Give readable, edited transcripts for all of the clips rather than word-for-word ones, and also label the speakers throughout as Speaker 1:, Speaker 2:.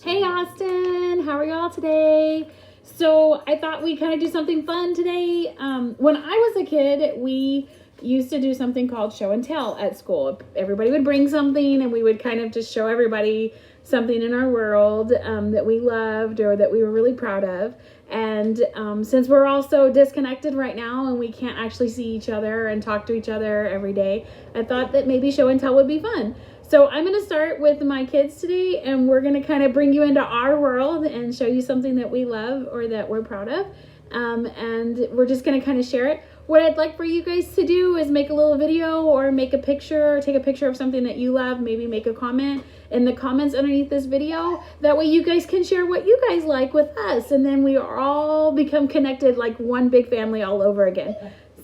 Speaker 1: Hey Austin, how are y'all today? So I thought we'd kind of do something fun today. When I was a kid, we used to do something called show and tell at school. Everybody would bring something and we would kind of just show everybody something in our world that we loved or that we were really proud of. And since we're all so disconnected right now and we can't actually see each other and talk to each other every day, I thought that maybe show and tell would be fun. So I'm going to start with my kids today, and we're going to kind of bring you into our world and show you something that we love or that we're proud of. And we're just going to kind of share it. What I'd like for you guys to do is make a little video or make a picture, or take a picture of something that you love, maybe make a comment in the comments underneath this video. That way you guys can share what you guys like with us, and then we all become connected like one big family all over again.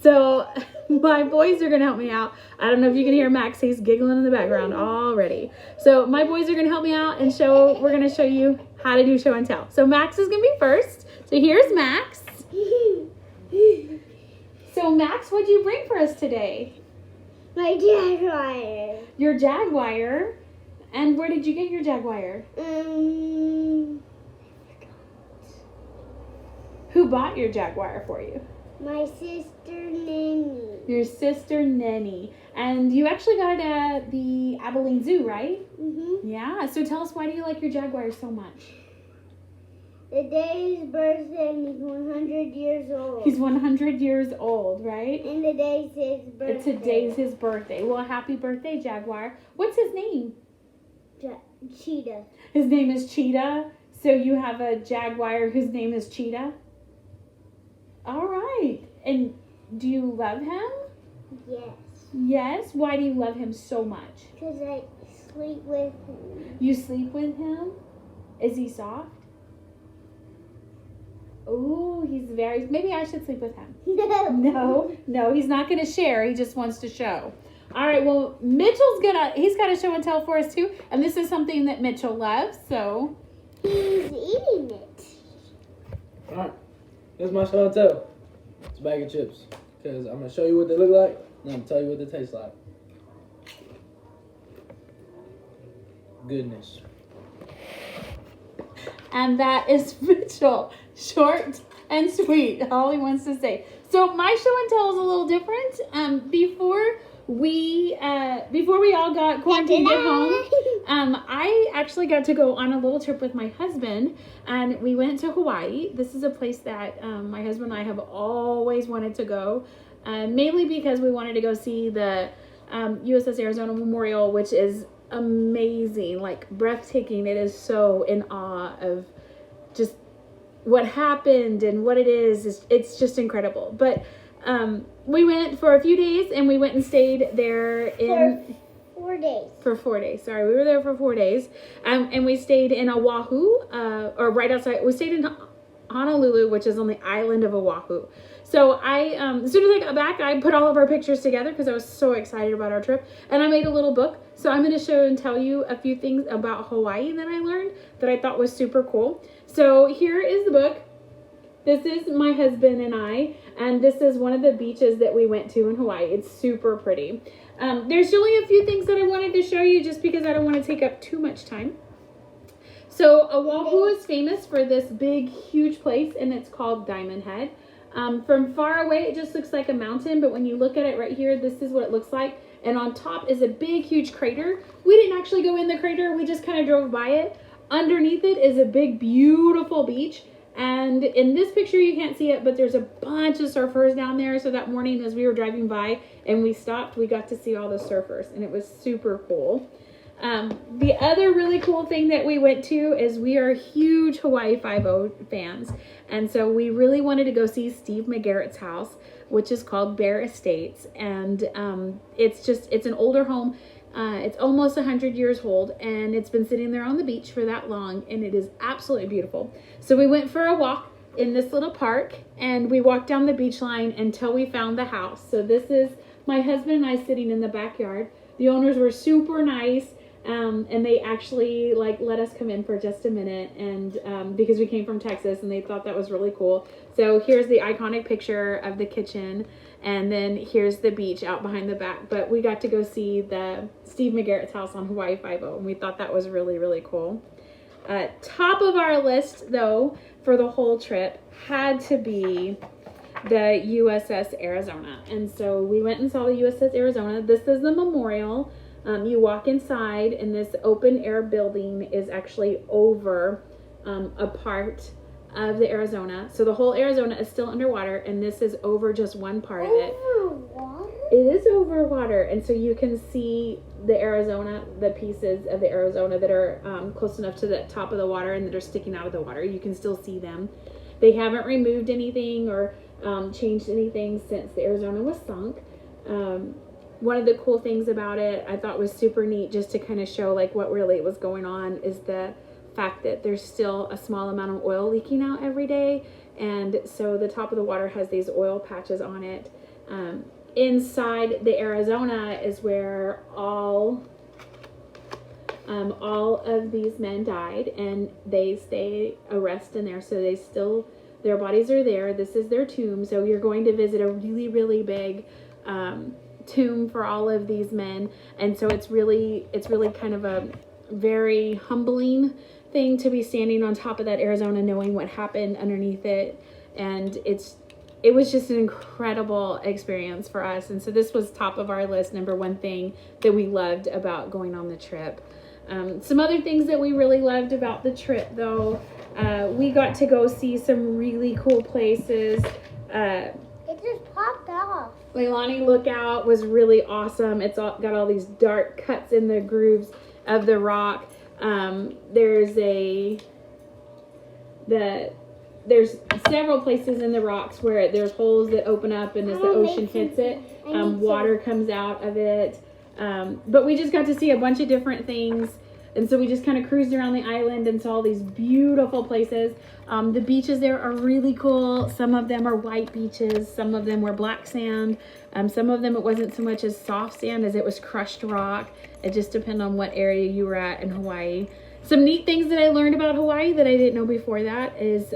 Speaker 1: So my boys are going to help me out. I don't know if you can hear Max. He's giggling in the background already. So my boys are going to help me out and we're going to show you how to do show and tell. So Max is going to be first. So here's Max. So Max, what'd you bring for us today?
Speaker 2: My Jaguar.
Speaker 1: Your Jaguar. And where did you get your Jaguar? Who bought your Jaguar for you?
Speaker 2: My sister Nanny.
Speaker 1: Your sister Nenny. And you actually got it at the Abilene Zoo, right?
Speaker 2: Mm-hmm.
Speaker 1: Yeah. So tell us, why do you like your Jaguar so much?
Speaker 2: The day is his birthday and he's 100 years old.
Speaker 1: He's 100 years old, right?
Speaker 2: And today's his birthday.
Speaker 1: Today's his birthday. Well, happy birthday, Jaguar. What's his name?
Speaker 2: Cheetah.
Speaker 1: His name is Cheetah. So you have a Jaguar whose name is Cheetah? All right. And do you love him?
Speaker 2: Yes.
Speaker 1: Yes? Why do you love him so much?
Speaker 2: Because I sleep with him.
Speaker 1: You sleep with him? Is he soft? Oh, he's maybe I should sleep with him. No, he's not going to share. He just wants to show. All right, well, he's got a show and tell for us too. And this is something that Mitchell loves, so.
Speaker 2: He's eating it.
Speaker 3: All right. This is my show and tell. It's a bag of chips. Because I'm going to show you what they look like, and I'm going to tell you what they taste like. Goodness.
Speaker 1: And that is Mitchell. Short and sweet. All he wants to say. So my show and tell is a little different. Before we all got quarantined at home, I actually got to go on a little trip with my husband, and we went to Hawaii. This is a place that my husband and I have always wanted to go, mainly because we wanted to go see the USS Arizona Memorial, which is amazing, like breathtaking. It is so in awe of just what happened and what it is. It's just incredible. But we went for a few days, and we went and stayed there
Speaker 2: For 4 days.
Speaker 1: For 4 days. Sorry, we were there for 4 days. And we stayed in Oahu, or right outside. We stayed in Honolulu, which is on the island of Oahu. So as soon as I got back, I put all of our pictures together because I was so excited about our trip. And I made a little book. So I'm going to show and tell you a few things about Hawaii that I learned that I thought was super cool. So here is the book. This is my husband and I, and this is one of the beaches that we went to in Hawaii. It's super pretty. There's really a few things that I wanted to show you just because I don't want to take up too much time. So Oahu is famous for this big, huge place, and it's called Diamond Head. From far away, it just looks like a mountain, but when you look at it right here, this is what it looks like. And on top is a big, huge crater. We didn't actually go in the crater. We just kind of drove by it. Underneath it is a big, beautiful beach. And in this picture, you can't see it, but there's a bunch of surfers down there. So that morning as we were driving by and we stopped, we got to see all the surfers, and it was super cool. The other really cool thing that we went to is we are huge Hawaii Five-0 fans. And so we really wanted to go see Steve McGarrett's house, which is called Bear Estates. And it's an older home. It's almost 100 years old, and it's been sitting there on the beach for that long, and it is absolutely beautiful. So we went for a walk in this little park, and we walked down the beach line until we found the house. So this is my husband and I sitting in the backyard. The owners were super nice, and they actually let us come in for just a minute, and because we came from Texas, and they thought that was really cool. So here's the iconic picture of the kitchen. And then here's the beach out behind the back. But we got to go see the Steve McGarrett's house on Hawaii Five-0, and we thought that was really, really cool. Top of our list, though, for the whole trip had to be the USS Arizona. And so we went and saw the USS Arizona. This is the memorial. You walk inside, and this open air building is actually over a part of the Arizona. So the whole Arizona is still underwater, and this is over just one part of it.
Speaker 2: Over water?
Speaker 1: It is over water, and so you can see the Arizona, the pieces of the Arizona that are close enough to the top of the water and that are sticking out of the water. You can still see them. They haven't removed anything or changed anything since the Arizona was sunk. One of the cool things about it, I thought was super neat, just to kind of show like what really was going on, is the fact that there's still a small amount of oil leaking out every day, and so the top of the water has these oil patches on it. Inside the Arizona is where all of these men died, and they stay a rest in there, so they still, their bodies are there. This is their tomb, so you're going to visit a really, really big tomb for all of these men, and so it's really kind of a very humbling thing to be standing on top of that Arizona, knowing what happened underneath it, and it was just an incredible experience for us. And so this was top of our list, number one thing that we loved about going on the trip. Some other things that we really loved about the trip, though, we got to go see some really cool places.
Speaker 2: It just popped off.
Speaker 1: Leilani Lookout was really awesome. It's got all these dark cuts in the grooves of the rock. There's several places in the rocks where there's holes that open up, and as the ocean hits it, water comes out of it. But we just got to see a bunch of different things. And so we just kind of cruised around the island and saw all these beautiful places. The beaches there are really cool. Some of them are white beaches. Some of them were black sand. Some of them it wasn't so much as soft sand as it was crushed rock. It just depended on what area you were at in Hawaii. Some neat things that I learned about Hawaii that I didn't know before that is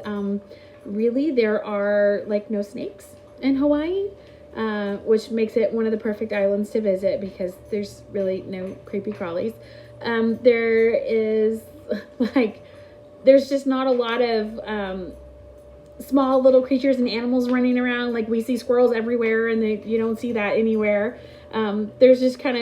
Speaker 1: really there are like no snakes in Hawaii, which makes it one of the perfect islands to visit because there's really no creepy crawlies. There's just not a lot of small little creatures and animals running around. Like we see squirrels everywhere, and you don't see that anywhere. It was just kind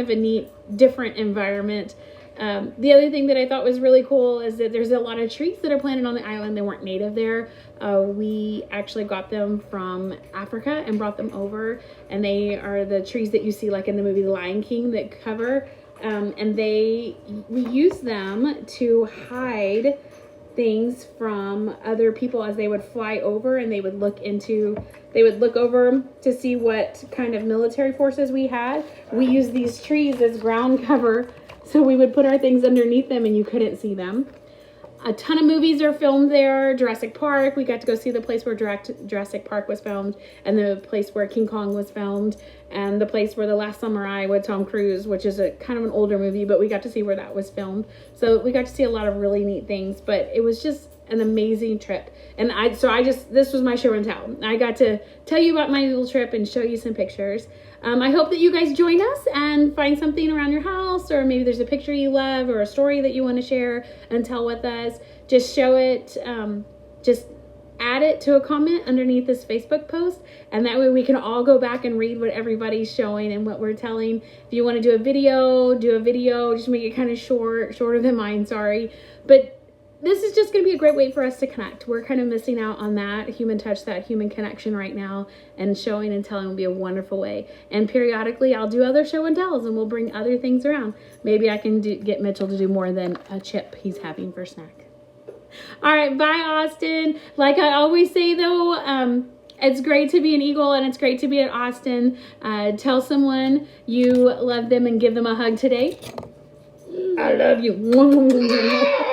Speaker 1: of a neat, different environment. The other thing that I thought was really cool is that there's a lot of trees that are planted on the island that weren't native there. We actually got them from Africa and brought them over, and they are the trees that you see like in the movie The Lion King that cover. And we use them to hide things from other people as they would fly over, and they would look over to see what kind of military forces we had. We use these trees as ground cover, so we would put our things underneath them and you couldn't see them. A ton of movies are filmed there. Jurassic Park, we got to go see the place where Jurassic Park was filmed, and the place where King Kong was filmed, and the place where The Last Samurai with Tom Cruise, which is a kind of an older movie, but we got to see where that was filmed. So we got to see a lot of really neat things, but it was just an amazing trip. And this was my show and tell. I got to tell you about my little trip and show you some pictures. I hope that you guys join us and find something around your house, or maybe there's a picture you love or a story that you want to share and tell with us. Just show it, just add it to a comment underneath this Facebook post, and that way we can all go back and read what everybody's showing and what we're telling. If you want to do a video, just make it kind of shorter than mine, sorry. But this is just going to be a great way for us to connect. We're kind of missing out on that human touch, that human connection right now, and showing and telling will be a wonderful way. And periodically I'll do other show and tells, and we'll bring other things around. Maybe I can get Mitchell to do more than a chip he's having for snack. All right, bye, Austin. Like I always say, though, it's great to be an Eagle, and it's great to be at Austin. Tell someone you love them and give them a hug today. I love you.